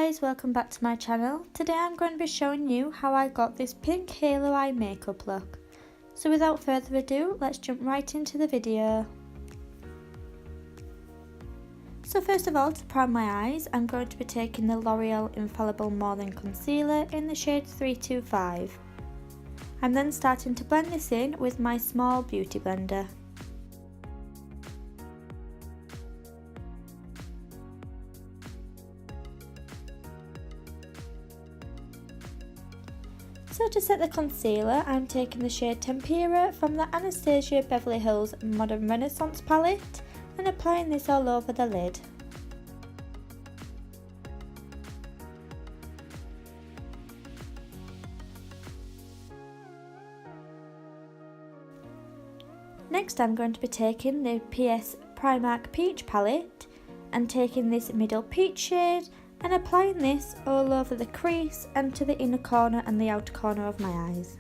guys, welcome back to my channel. Today I'm going to be showing you how I got this pink halo eye makeup look. So without further ado, let's jump right into the video. So first of all, to prime my eyes, I'm going to be taking the L'Oreal Infallible More Than Concealer in the shade 325. I'm then starting to blend this in with my small beauty blender. So to set the concealer, I'm taking the shade Tempera from the Anastasia Beverly Hills Modern Renaissance palette and applying this all over the lid. Next I'm going to be taking the PS Primark Peach palette and taking this middle peach shade and applying this all over the crease and to the inner corner and the outer corner of my eyes.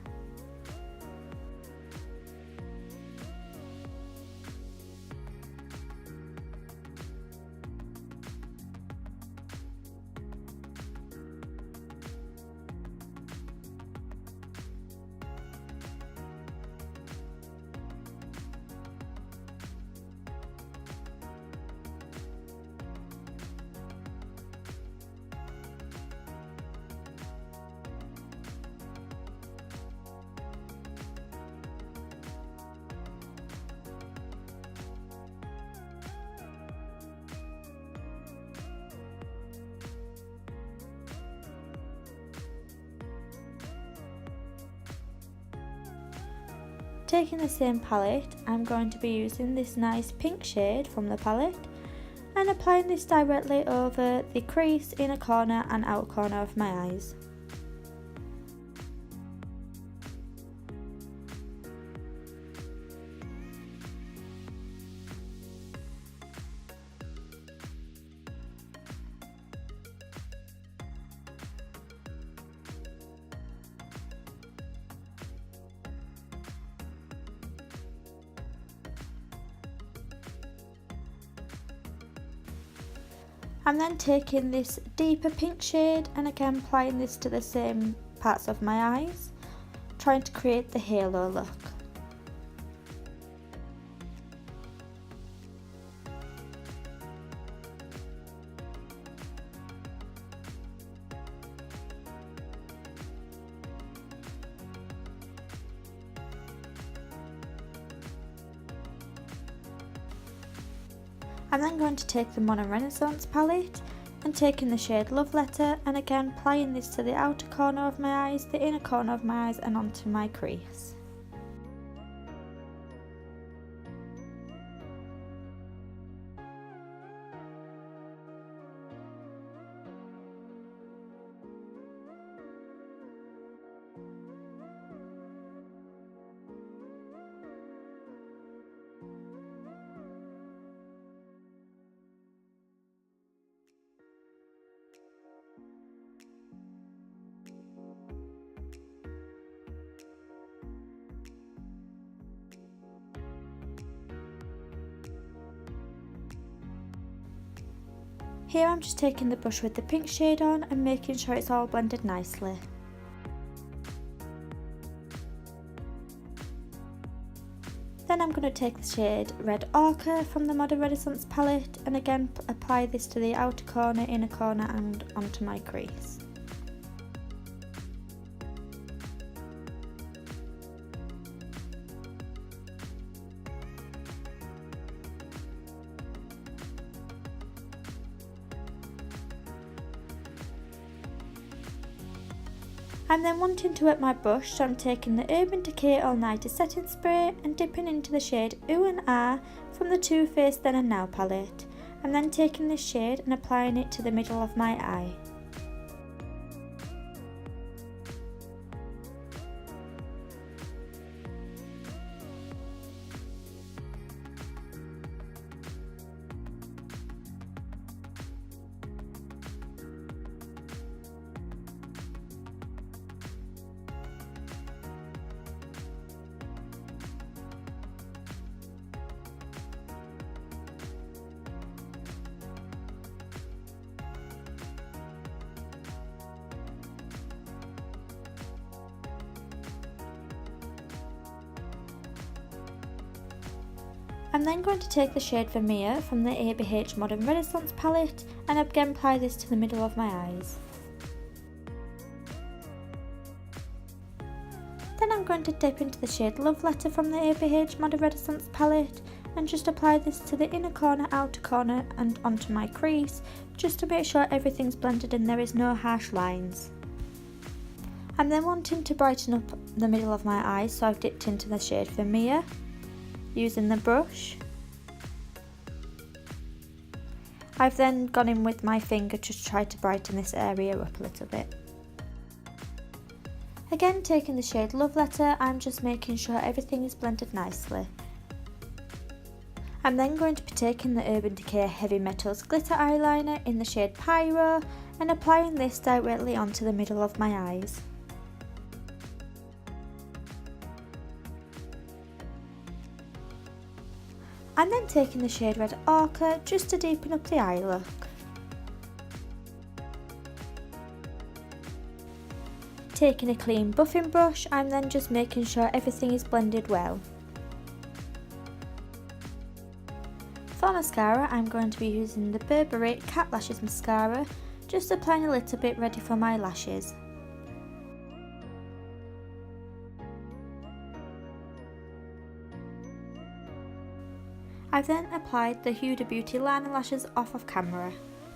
Taking the same palette, I'm going to be using this nice pink shade from the palette and applying this directly over the crease, inner corner and outer corner of my eyes. I'm then taking this deeper pink shade and again applying this to the same parts of my eyes, trying to create the halo look. I'm then going to take the Modern Renaissance palette and taking the shade Love Letter and again applying this to the outer corner of my eyes, the inner corner of my eyes and onto my crease. Here I'm just taking the brush with the pink shade on and making sure it's all blended nicely. Then I'm going to take the shade Red Ochre from the Modern Renaissance palette and again apply this to the outer corner, inner corner and onto my crease. I'm then wanting to wet my brush, so I'm taking the Urban Decay All Nighter setting spray and dipping into the shade Ooh and Ah from the Too Faced Then and Now palette. I'm then taking this shade and applying it to the middle of my eye. I'm then going to take the shade Vermeer from the ABH Modern Renaissance palette and again apply this to the middle of my eyes. Then I'm going to dip into the shade Love Letter from the ABH Modern Renaissance palette and just apply this to the inner corner, outer corner and onto my crease, just to make sure everything's blended and there is no harsh lines. I'm then wanting to brighten up the middle of my eyes, so I've dipped into the shade Vermeer using the brush. I've then gone in with my finger to try to brighten this area up a little bit. Again, taking the shade Love Letter, I'm just making sure everything is blended nicely. I'm then going to be taking the Urban Decay Heavy Metals glitter eyeliner in the shade Pyro and applying this directly onto the middle of my eyes. I'm then taking the shade Red Ochre just to deepen up the eye look. Taking a clean buffing brush, I'm then just making sure everything is blended well. For mascara, I'm going to be using the Burberry Cat Lashes mascara, just applying a little bit ready for my lashes. I've then applied the Huda Beauty liner lashes off of camera.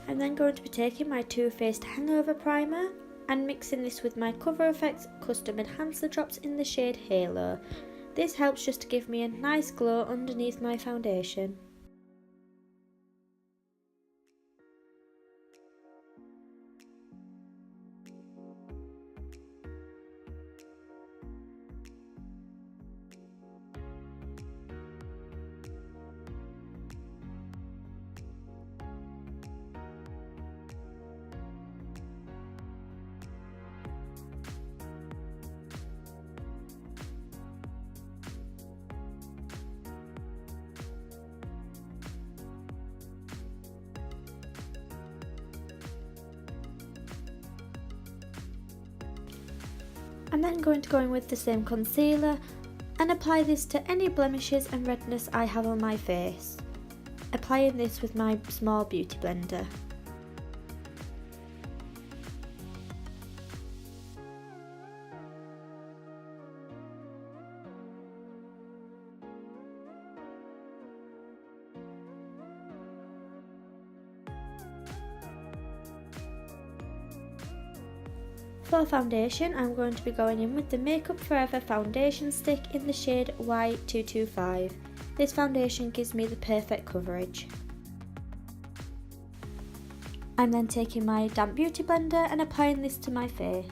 I'm then going to be taking my Too Faced Hangover Primer and mixing this with my Cover FX Custom Enhancer drops in the shade Halo. This helps just to give me a nice glow underneath my foundation. I'm then going to go in with the same concealer and apply this to any blemishes and redness I have on my face, applying this with my small beauty blender. For foundation, I'm going to be going in with the Makeup Forever foundation stick in the shade Y225. This foundation gives me the perfect coverage. I'm then taking my damp beauty blender and applying this to my face.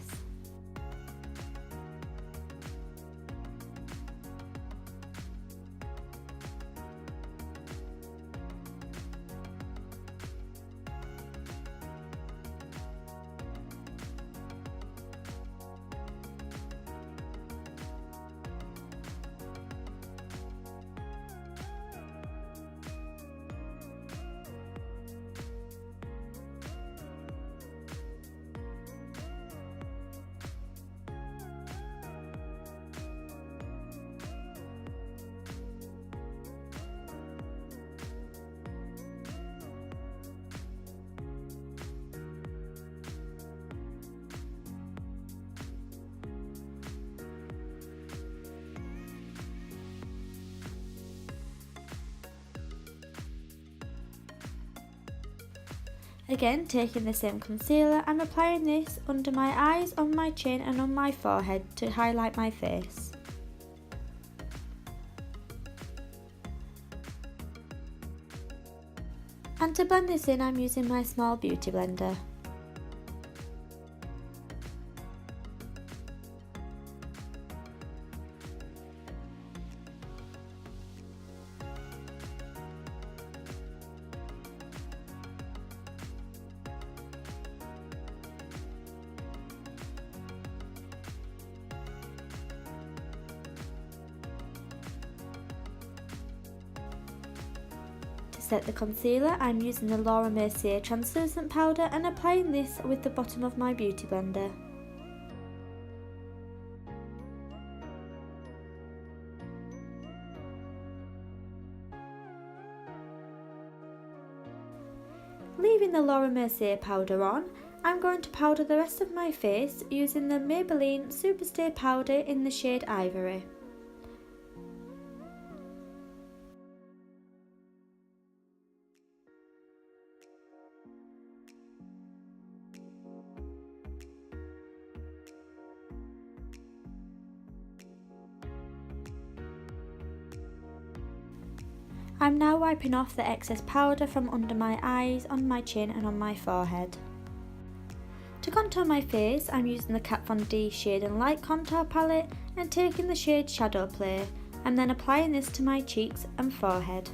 Again, taking the same concealer and applying this under my eyes, on my chin and on my forehead to highlight my face. And to blend this in, I'm using my small beauty blender. To set the concealer, I'm using the Laura Mercier translucent powder and applying this with the bottom of my beauty blender. Leaving the Laura Mercier powder on, I'm going to powder the rest of my face using the Maybelline Superstay powder in the shade Ivory. I'm now wiping off the excess powder from under my eyes, on my chin and on my forehead. To contour my face, I'm using the Kat Von D Shade and Light Contour Palette and taking the shade Shadow Play, and then applying this to my cheeks and forehead.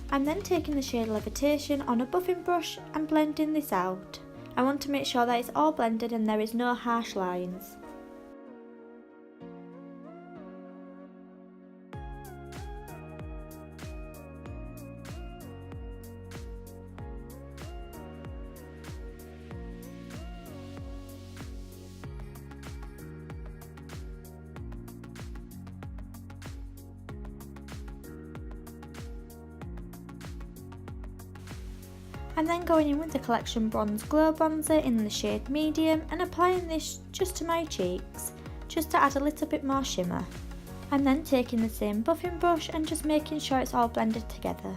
I'm then taking the shade Levitation on a buffing brush and blending this out. I want to make sure that it's all blended and there is no harsh lines. I'm then going in with the Collection Bronze Glow Bronzer in the shade Medium and applying this just to my cheeks, just to add a little bit more shimmer. I'm then taking the same buffing brush and just making sure it's all blended together.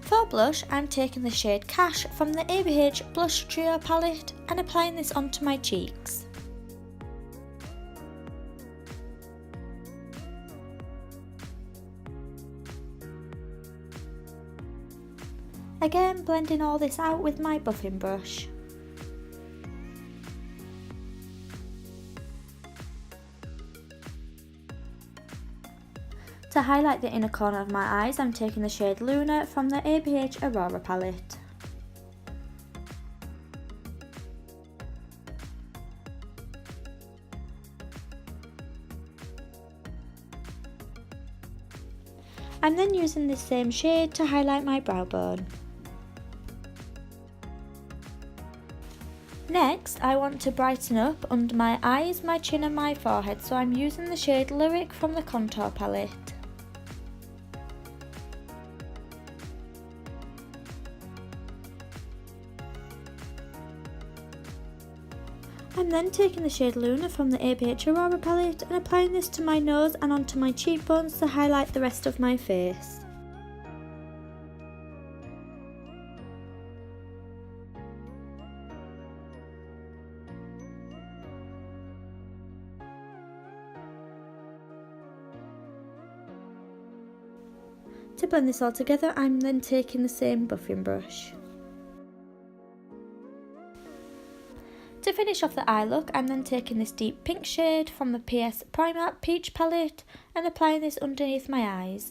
For blush, I'm taking the shade Cash from the ABH Blush Trio palette and applying this onto my cheeks. Again, blending all this out with my buffing brush. To highlight the inner corner of my eyes, I'm taking the shade Luna from the ABH Aurora palette. I'm then using this same shade to highlight my brow bone. Next, I want to brighten up under my eyes, my chin and my forehead, so I'm using the shade Lyric from the Contour palette. I'm then taking the shade Luna from the ABH Aurora palette and applying this to my nose and onto my cheekbones to highlight the rest of my face. To blend this all together, I'm then taking the same buffing brush. To finish off the eye look, I'm then taking this deep pink shade from the PS Primark Peach palette and applying this underneath my eyes.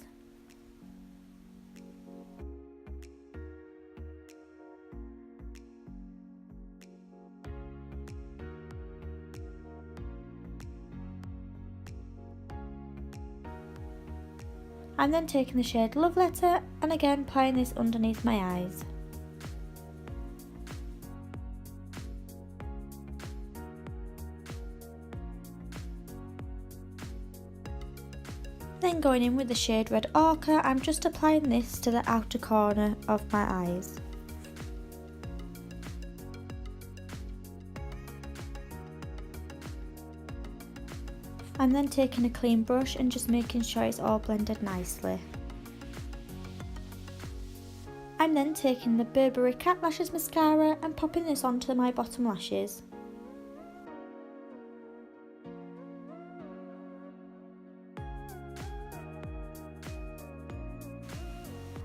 I'm then taking the shade Love Letter and again applying this underneath my eyes. Then going in with the shade Red Ochre, I'm just applying this to the outer corner of my eyes. I'm then taking a clean brush and just making sure it's all blended nicely. I'm then taking the Burberry Cat Lashes mascara and popping this onto my bottom lashes.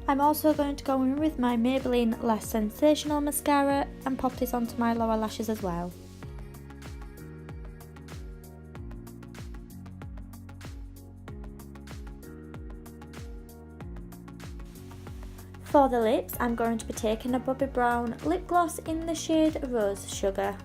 I'm also going to go in with my Maybelline Lash Sensational mascara and pop this onto my lower lashes as well. For the lips, I'm going to be taking a Bobbi Brown lip gloss in the shade Rose Sugar.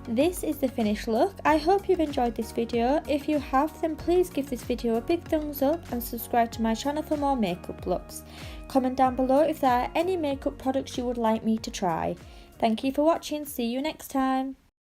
This is the finished look. I hope you've enjoyed this video. If you have, then please give this video a big thumbs up and subscribe to my channel for more makeup looks. Comment down below if there are any makeup products you would like me to try. Thank you for watching. See you next time.